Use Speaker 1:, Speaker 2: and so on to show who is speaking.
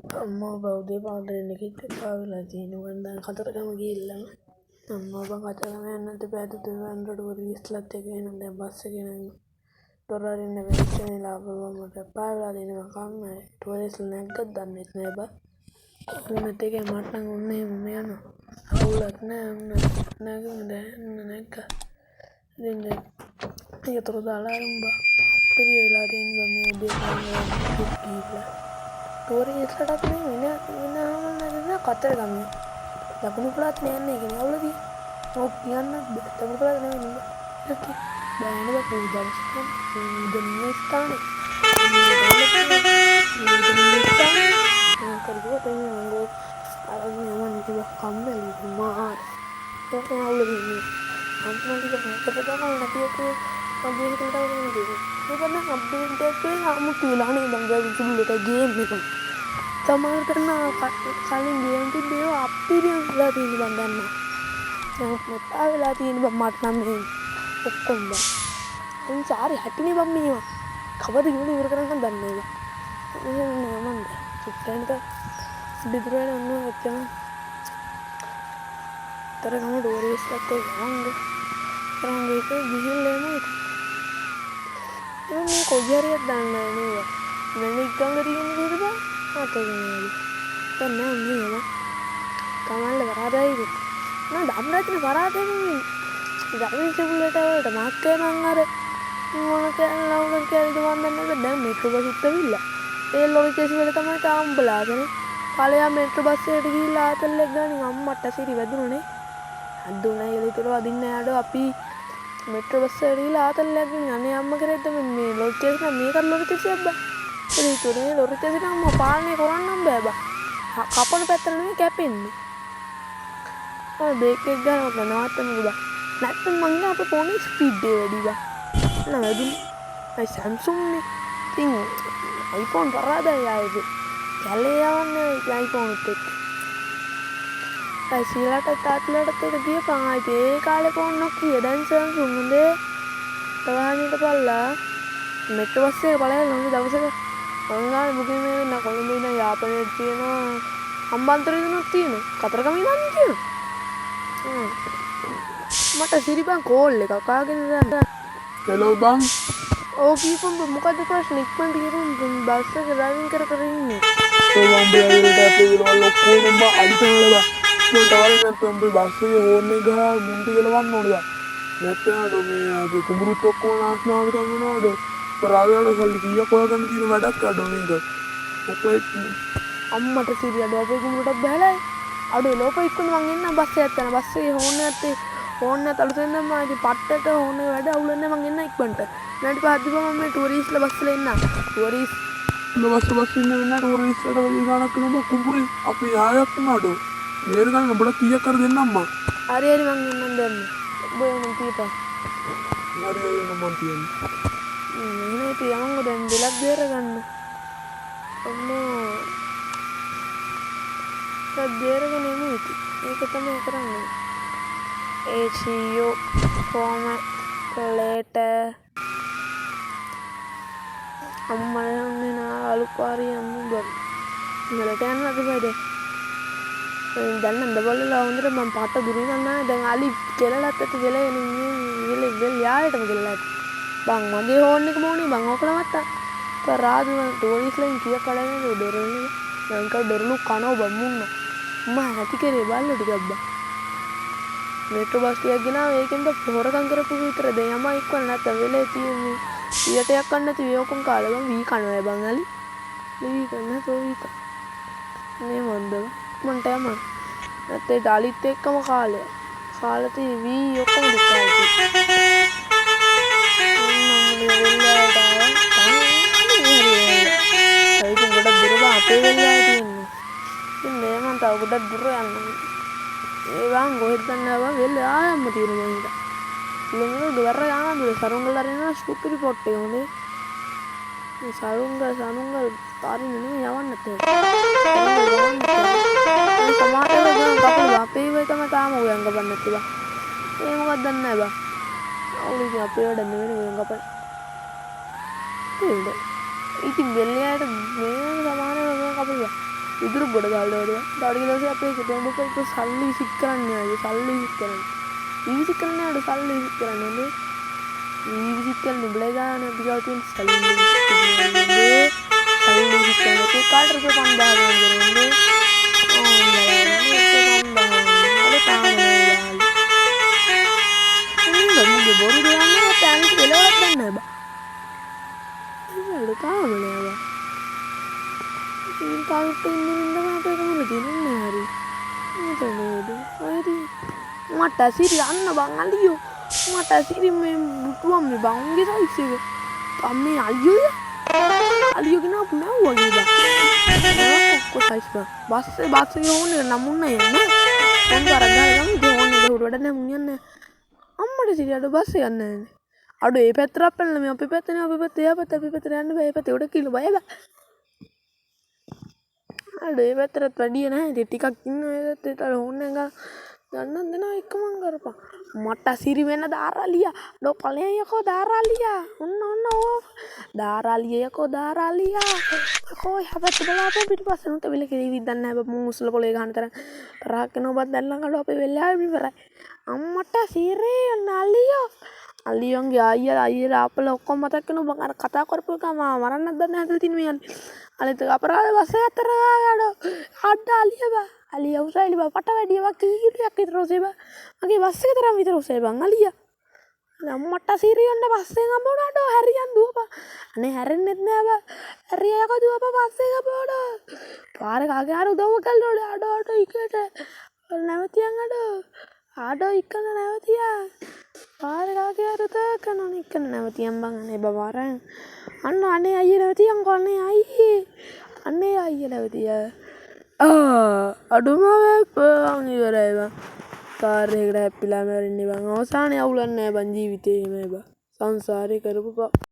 Speaker 1: අම්මා බෞද්ධ පාඩම් එකේ පාවිලා තියෙනවා දැන් කතරගම ගිහිල්ලා අම්මා බං කතරගම යන්නත් බෑ දුරවන්ට ටූරිස්ට්ලත් එක එන දැන් බස් එකේ නම් දොරරින්න වෙච්චනේ ලාභව මට පාවිලා දෙනවා කන්නේ ටූරිස්ට් නැග්ගත් දන්නේ නැහැ බා උනත් එකේ මට නම් උන්නේ මම යනවා අවුලක් නෑ නැගමු දැන් නැග්ගා ඉතින් ඒතර දාලා අරඹා පිරියලා තියෙන මේ උදේ ගිහිල්ලා ටූරිස්ට්ලටත් නේ වෙන කතරගම දකුණු පළාත් නෑනේ කියන්නේ අවුලදී ඔව් කියන්නත් බෑ දකුණු පළාත් නෙවෙයි නේද බෑනේ බා පූජා පූජනීය ස්ථානේ කරගුවා තමයි මංගෝ අරන් යමන් ඉතින් කම්මැලි මා ඒක අවුලදී අම්මා ටික මොකද ගමන් නැති එක අම්බේ හිතට වුණේ ඒක නම් අප්ඩේට් එකේ අමුතු වෙලා නේ බං ගිහුලට ගේම් එක සමහර කරන කලින් ගේම් තිබ්බේ අප්පිරියන්ස්ලා තියෙන බං ගන්න දැන් මෙපා වෙලා තියෙන බං මට නම් මේ ඔක්කොම බං එන් සාරි හැටිනේ බං මේවා කවද ගිහුල ඉවර කරන්න දන්නේ නැහැ මම සුත්තන්ට බිදුරේන ඔන්න වෙච්චම තරගම ඩෝරිස්ටත් යවංග කරංගේක ගිහිල්ලේම මේ කොයි හරියක් දන්නේ නැහැ නේද මැනික් ගංග තියෙන විදිහට බං අතේනේ දැන් නෑ නේද කමල්ල වරාදයිද නෑ දම්රාත්‍රි වරාදෙන්නේ ගාමින් සිබුලට වලට මාක්කේ මං අර මොන කියලා උන කියලා මන් දන්නේ දැන් මෙට්‍රෝ බස් උත්තවිලා ඒ ලොරිකේසි වල තමයි තාම බලාගෙන පළයා මෙට්‍රෝ බස් එකට ගිහිල්ලා ආතල්ලෙක් ගානින් අම්මට සිරි වැදුනේ අදුනේ එළිතර වදින්න යාඩ අපි මෙට්‍රෝ බස් එකට ගිහිල්ලා ආතල්ලෙක් ගිහින් අනේ අම්මා කරේද මේ ලොරිකේසි නම් මේක ලොරිකේසියක් බා එළිතර ලොරිකේසි නම් පාලනය කරන්නම් බෑ බා කපන පැත්තට නෙමෙයි කැපෙන්නේ ඔය බ්‍රේක් එක ගන්නකොට නවත්තන්න බා නැත්නම් මං ගා අපේ ෆෝනේ ස්පීඩ් එක වැඩි බා නෑ වැඩිනේ අය Samsung නේ ඉතින් iPhone පරාදයි ආයේ කැලේ යවන්නේ iPhone එකත් එක්ක අය සීලට තාත්ලට එක ගියපන් ආයේ ඒ කාලේ ෆෝන් නොකිය දැන් Samsung හොඳේ තවහනිට පල්ලා මෙට්‍රෝ බස් එක බලලා නොනේ දවසක මං ගානේ බුකින් මේ වෙන්න කොළඹ ඉන්න යාපනයේ තියෙනවා හම්බන්තොට ඉන්නත් තියෙනවා කතරගම ඉන්න තියෙනවා මට සිරිපන් කෝල් එකක් ආගෙන දැන්
Speaker 2: හෙලෝ බං
Speaker 1: ඕ කීපම් මොකද්ද ප්‍රශ්නේ ඉක්මනට ගිහින් බස් එක ඩ්‍රයිවිං කර කර ඉන්නේ
Speaker 2: උඹලා වලට අපේ විලවල් ඔක්කොම අයිතනවල බං මට වරෙන් නැත්නම් බස් එකේ හෝන් එක ගහලා මුන්ටි ගලවන්න ඕනද නැත්නම් මේ අපි කුඹුරුත් ඔක්කොම නාස්නාද කරනවද පරාදවල සල්ලි කීයක් හොයාගන්න තියෙන වැඩක් අඩෝ මේක
Speaker 1: අම්මට සිරිය අඩෝ අපේ කුඹුරටත් බහලා අඩෝ ලෝප ඉක්මන මං එන්න බස් එකක් යන බස් එකේ හෝන් එකත් අලුතෙන් නම් ඉතින් පට්ටට හෝන් එක වැඩ අවුලන්නේ මං එන්න ඉක්මනට ඊට පස්සේ දීපම මම ටූරිස්ට්ලා බස් වල එන්න ටූරිස්ට්
Speaker 2: බස් ඉන්න වෙන ටූරිස්ට්ලට වැඩි ගාණක් නෝ කුඹුරේ අපි ආයක් නඩෝ මේර ගන්න උඹට කීයක් කර දෙන්න අම්මා
Speaker 1: හරි හරි මං එන්නම් දැන් ඔබ එන්න කීපා
Speaker 2: හරි මම තියන්නේ
Speaker 1: නේ පියමංග දැන් දෙලක් බේර ගන්න අම්මෝ බේරගෙන එමු ඉතින් ඒක තමයි කරන්නේ ACU format later අම්මලා නා අලුපාරිය අම්මු ගලට යන්නද බයිද දැන් නම් දවල්ලා හොඳට මම පාට දුරින් යනවා දැන් අලි කෙලලත් ඇති වෙලා එන්නේ වෙල යායටම කෙලලත් බං මගේ හෝන් එක මොනේ බං ඕක නවත්තා පරාද ටෝරිස්ලෙන් කිය කඩන්නේ දොරනේ දැන් කව දොරලු කනෝ බම්මුන්න මම නැති කරේ බල්ල ටිකක් බං මෙට්‍රෝ බස් ටිකක් ගෙනාව ඒකෙන් පොරකම් කරපු විතර දැන් යම ඉක්වල නැත්නම් වෙලේ තියෙන්නේ 100ක් ගන්න නැති වේකොන් කාලේ බං වී කනවා බං අලි වී කන්න තෝවිත මේ මොන්ද මන්ට යම නැත්නම් ඩාලිත් එක්කම කාලේ තී වී ඔක්කොම දුක්ඛයි ඒක ගොඩක් දුර බං අපේ වෙලාව තියෙන්නේ ඉතින් මේ මන් තව ගොඩක් දුර යන්න ඒ වාන් කොහෙද දන්නේ බං වෙල ආයම්ම තියෙනවා මං හිතා ලොංග දුවර යනවා සරුංගල අරිනවා ස්කූප් රිපෝට් එක හොඳේ මේ සරුංගල තාරින් නෙමෙයි යවන්න නැත්තේ සමාතල ගම කපුල අපේ වෙයි තමයි තාම උයන් ගබන් නැති බං ඒ මොකක්ද දන්නේ නැහැ බං අවුල ඉතින් අපේ වැඩ නෙවෙයි උයන් ගබන් ඉතින් බෙල්ලයට මේ සමානව ගම කපුල ඉදුරු ගොඩ ගාලා වල ඊට දවසේ අපේ ගෙදර බොක සල්ලි සික් කරන්නේ ආයේ සල්ලි සික් කරන්නේ ඊවිසික් කරන්නේ අර සල්ලි සික් කරන්නේ නේ ඊවිසික් කරන නුඹලා ගාන දිගටින් සල්ලි සික් කරන්නේ ඒ කාට රුපියල් 5000 ගන්න දෙන්නේ අර තාම නෑ යාළුවා මුගේ බොරු දෙන්නේ තානිට වෙලවත් ගන්න බෑ යාළුවා තාම නෑ බා ඉතින් තාලට ඉන්න අපේ කමුල දිනන්නේ හරි නේද හරි මට සිරි යන්න බං අලියෝ මට සිරි මේ මුටුවම් මේ බංගේ සයිස් එක අම්මේ අලියෝ කෙනා පුනා වගේ බං කො සයිස් බස් එකේ ඕනේ නමුන්න යන්නේ කොන් කරගා ගමු ඕනේ උඩට නම් යන්නේ අම්මට සිරියට බස් එක යන්නේ නැහැ අඩෝ ඒ පැත්තට අපෙන්න මේ අපේ පැත්තනේ අපේ පැත්තේ යා පැත්තේ අපේ පැත්තට යන්න බෑ ඒ පැත්තේ උඩ කිල්ල බය බෑ අඩෝ ඒ පැත්තට වැඩිය නැහැ ඉතින් ටිකක් ඉන්න ඒ පැත්තේ තල ඕනේ ගන්න ගන්න දෙනවා එක මං කරපන් මට සිරි වෙන දාරාලියා ඩෝ ඵලයන් යකෝ දාරාලියා ඔන්න ඕ දාරාලියා යකෝ දාරාලියා කොයි හැබැයි බලාපන් පිටිපස්සේ උන්ට වෙල කෙරෙවි දන්නේ නැහැ බ මුස්ල පොලේ ගහන තරම් තරහක් නෝබත් දැල්ලන් කඩෝ අපේ වෙල්ලා ඉවරයි අම්මට සිරි නලියෝ අලියන්ගේ අයියලා අපල ඔක්කොම මතක් කරනවා බං අර කතා කරපු එක මරන්නත් දන්නේ නැද්ද තින් මේ අලිත අපරාධ වශයෙන් අතර ගාඩෝ අඩ අලිය බා අලිය උසයිලි බා පට වැඩිය බා කීකිරියක් විතර උසේ බා මගේ බස් එක තරම් විතර උසේ බං අලිය අම්මට සිරියන්න බස්සේ ගමනඩෝ හැරියන් දුවපා අනේ හැරෙන්නෙත් නෑ බා හැරියක දුවපා බස්සේ ගමනඩෝ පාරේ කාගේ හරි උදව්ව කළා අඩෝ ඉකට නැවතියන් අඩෝ ඉක්කන නැවතියා පාරේ කාගේ හරි තකනෝ ඉක්කන නැවතියන් බං අනේ බබාරන් අනේ අයියේ නැවතියන් කොන්නේ අයියේ අනේ අයියේ නැවතියා අඩුම ඉවරයි බං කාර් එකකට හැප්පිලා මැරෙන්නේ බං අවසානයේ අවුලක් නෑ බං ජීවිතේ මේ බං සංසාරේ කරපු